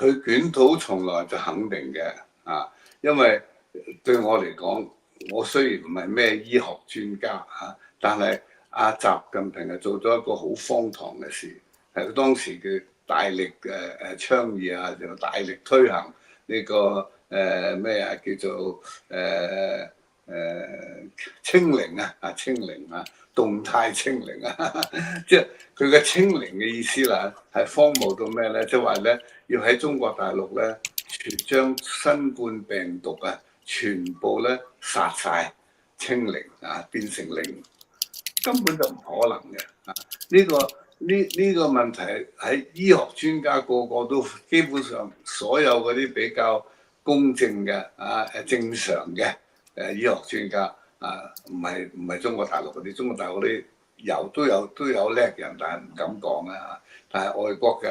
佢捲土重來就肯定嘅因為對我嚟講，我雖然唔係咩醫學專家但係習近平係做咗一個好荒唐嘅事，係當時佢大力倡議就大力推行呢個叫做清零清零動態清零即係佢嘅清零嘅意思啦，係荒謬到咩咧？即係話咧，要喺中國大陸咧，將新冠病毒全部咧殺晒清零變成零，根本就唔可能嘅呢個問題喺醫學專家個個都基本上所有嗰啲比較公正嘅正常嘅醫學專家唔係中國大陸嗰啲，中國大陸嗰啲都有叻人，但係唔敢講但係外國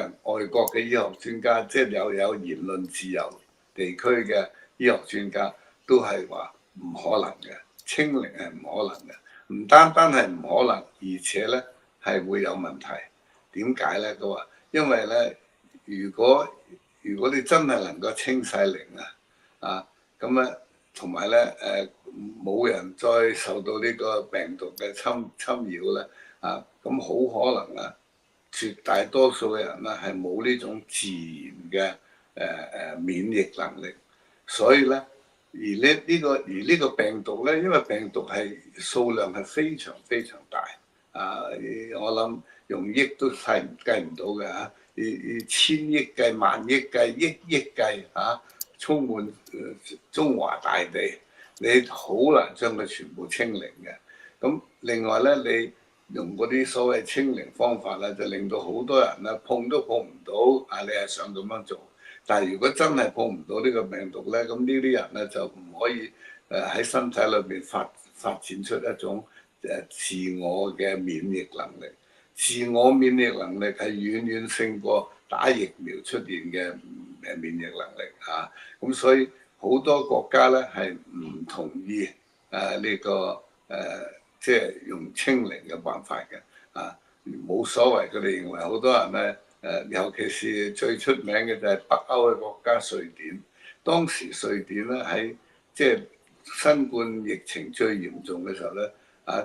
嘅醫學專家，即係有言論自由地區嘅醫學專家，都係話唔可能嘅，清零係唔可能嘅。唔單單係唔可能，而且咧係會有問題。點解咧？佢話因為咧，如果你真係能夠清晒零咁咧，同埋咧冇人再受到呢個病毒嘅侵擾咧咁好可能絕大多數嘅人咧係冇呢種自然嘅免疫能力，所以咧。而呢個病毒咧，因為病毒係數量係非常非常大我諗用億都計唔到嘅以千億計、萬億計、億計充滿中華大地，你好難將佢全部清零嘅。咁另外咧，你用嗰啲所謂清零方法咧，就令到好多人咧碰都碰唔到你係想咁樣做。但係如果真係碰唔到呢個病毒咧，咁呢啲人咧就唔可以喺身體裏邊發展出一種自我嘅免疫能力。自我免疫能力係遠遠勝過打疫苗出現嘅免疫能力咁所以好多國家咧係唔同意呢個即係用清零嘅辦法嘅冇所謂。佢哋認為好多人咧。尤其是最出名嘅就係北歐嘅國家瑞典，當時瑞典咧喺即係新冠疫情最嚴重嘅時候咧，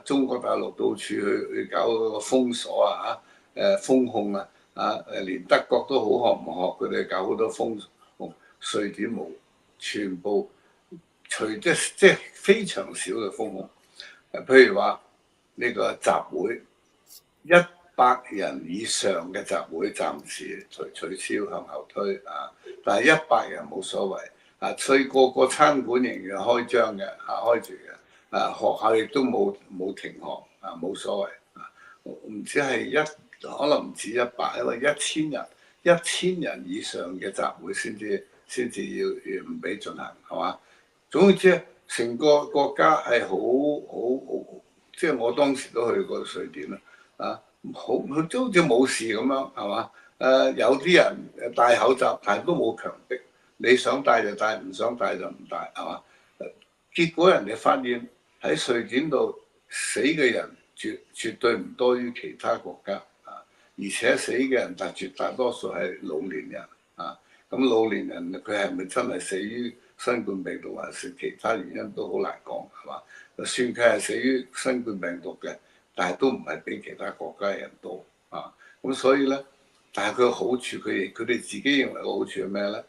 中國大陸到處去搞嗰個封鎖封控連德國都好學唔學佢哋搞好多封控，瑞典冇，全部即係非常少嘅封控。譬如話呢個集會100人以上嘅集會暫時取消向後推但係100人冇所謂所以個個餐館仍然開張嘅開住嘅學校亦都冇停學冇所謂唔止係可能唔止100，因為1000人以上嘅集會先至要唔俾進行係嘛？總之成個國家係好即係我當時都去過瑞典啦佢都好似冇事咁樣係嘛？有啲人戴口罩，但係都冇強迫，你想戴就戴，唔想戴就唔戴係嘛？結果人哋發現喺瑞典度死嘅人絕對唔多於其他國家而且死嘅人絕大多數係老年人咁老年人佢係咪真係死於新冠病毒還是其他原因都好難講係嘛？就算佢係死於新冠病毒嘅。但係都唔係比其他國家嘅人多咁所以咧，但係佢嘅好處，佢哋自己認為嘅好處係咩咧？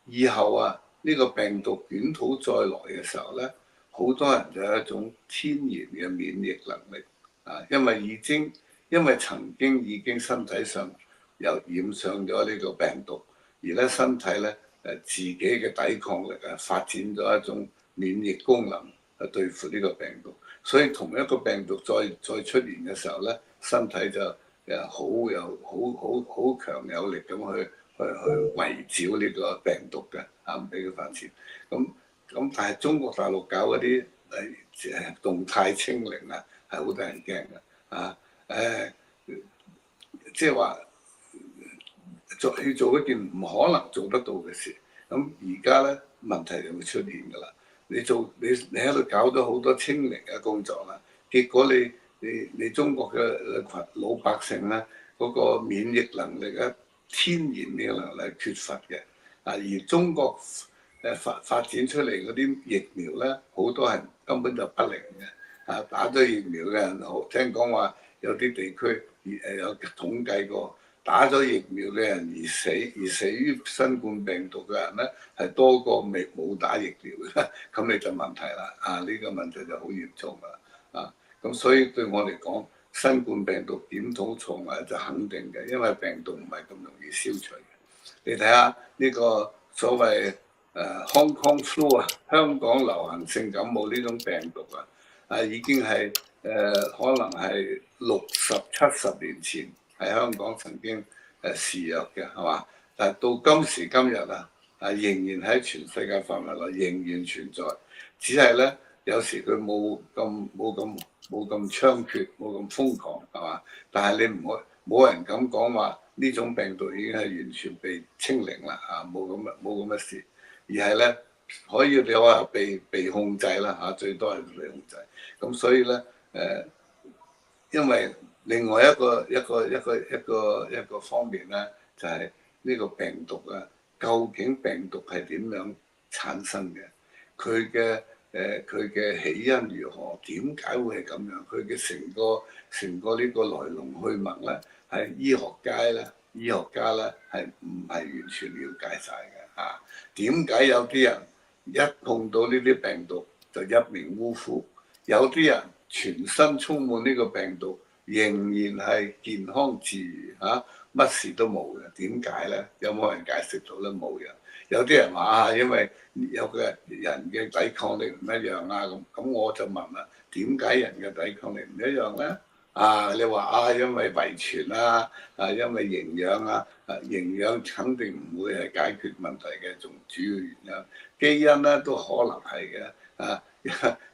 以後呢個病毒捲土再來嘅時候咧，好多人就有一種天然嘅免疫能力因為曾經已經身體上又染上咗呢個病毒，而咧身體咧自己嘅抵抗力發展咗一種免疫功能去對付呢個病毒。所以同一個病毒再出現嘅時候咧，身體就好強有力咁去圍剿呢個病毒嘅唔俾佢發展。咁但係中國大陸搞嗰啲動態清零係好得人驚嘅即係話要做一件唔可能做得到嘅事。咁而家咧問題就會出現㗎啦。你喺度搞咗好多清零嘅工作啦，結果你中國嘅群老百姓咧嗰個免疫能力天然呢個能力缺乏嘅。而中國發展出嚟嗰啲疫苗咧，好多係根本就不靈嘅。打咗疫苗嘅人，聽講話有啲地區有統計過，打咗疫苗嘅人而死於新冠病毒嘅人咧，係多過冇打疫苗嘅。咁你就問題啦，呢個問題就好嚴重啦。咁所以對我嚟講，新冠病毒檢討錯誤就肯定嘅，因為病毒唔係咁容易消除嘅。你睇下呢個所謂Hong Kong flu 香港流行性感冒呢種病毒已經係可能係60-70年前喺香港曾經肆虐嘅，係嘛？但係到今時今日仍然喺全世界範圍內仍然存在，只係咧有時佢冇咁猖獗，冇咁瘋狂，係嘛？但係你唔可冇人敢講話呢種病毒已經係完全被清零啦，冇咁嘅事，而係咧可以你話被控制啦，最多係被控制。咁所以咧因為另外一個方面咧，就係呢個病毒究竟病毒係點樣產生嘅？佢嘅起因如何？點解會係咁樣？佢嘅成個呢個來龍去脈咧，係醫學家咧係唔係完全了解晒嘅？點解有啲人一碰到呢啲病毒就一命嗚呼，有啲人全身充滿呢個病毒，仍然係健康自如乜事都冇嘅？點解咧？有冇人解釋到咧？冇人。有啲人話因為有個人嘅抵抗力唔一樣咁我就問啦，點解人嘅抵抗力唔一樣咧？你話因為遺傳因為營養營養肯定唔會係解決問題嘅，仲主要原因基因咧都可能係嘅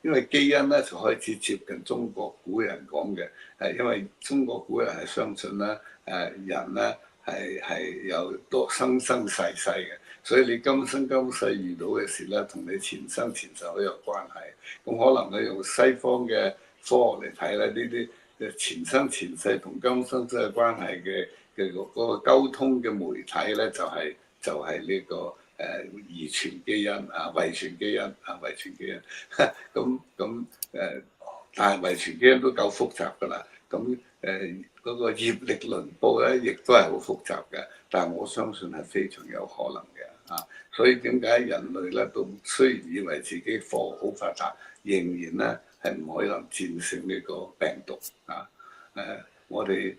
因為基因咧就開始接近中國古人講嘅，因為中國古人係相信咧人咧係有多生世嘅，所以你今生今世遇到嘅事咧，同你前生前世都有關係。咁可能你用西方嘅科學嚟睇咧，呢啲前生前世同今生都有關係嘅嗰個溝通嘅媒體咧，就係呢個遺傳基因遺傳基因遺傳基因但係遺傳基因都夠複雜㗎啦。咁嗰個業力輪播咧，亦都係好複雜嘅。但係我相信係非常有可能嘅所以點解人類咧都雖然以為自己科學好發達，仍然咧係唔可能戰勝呢個病毒我哋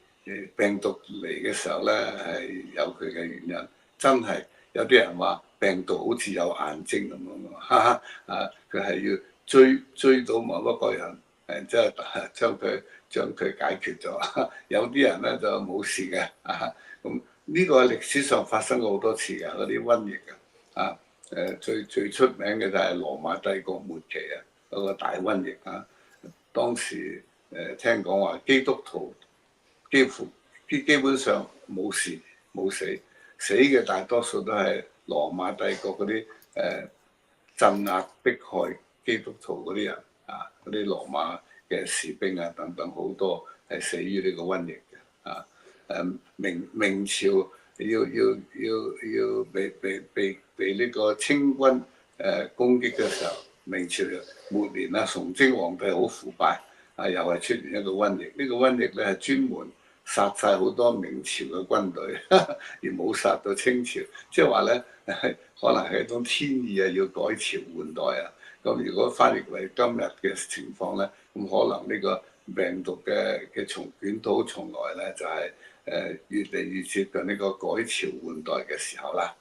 病毒嚟嘅時候咧係有佢嘅原因，真係有啲人話病毒好似有眼睛咁樣佢係要追到某一個人，即係將佢解決咗。有啲人咧就冇事嘅咁呢個喺歷史上發生過好多次嘅嗰啲瘟疫最出名嘅就係羅馬帝國末期嗰個大瘟疫當時聽講話基督徒基本上冇事冇死嘅大多數都係羅馬帝國嗰啲鎮壓迫害基督徒嗰啲人嗰啲羅馬嘅士兵等等，好多係死於呢個瘟疫嘅明朝要被呢個清軍攻擊嘅時候，明朝末年崇禎皇帝好腐敗又係出現一個瘟疫。呢個瘟疫咧係專門殺晒好多明朝嘅軍隊而冇殺到清朝，即係話咧可能係一種天意要改朝換代咁如果翻譯為今日嘅情況咧，咁可能呢個病毒嘅捲土重來咧，就係越嚟越接近呢個改朝換代嘅時候啦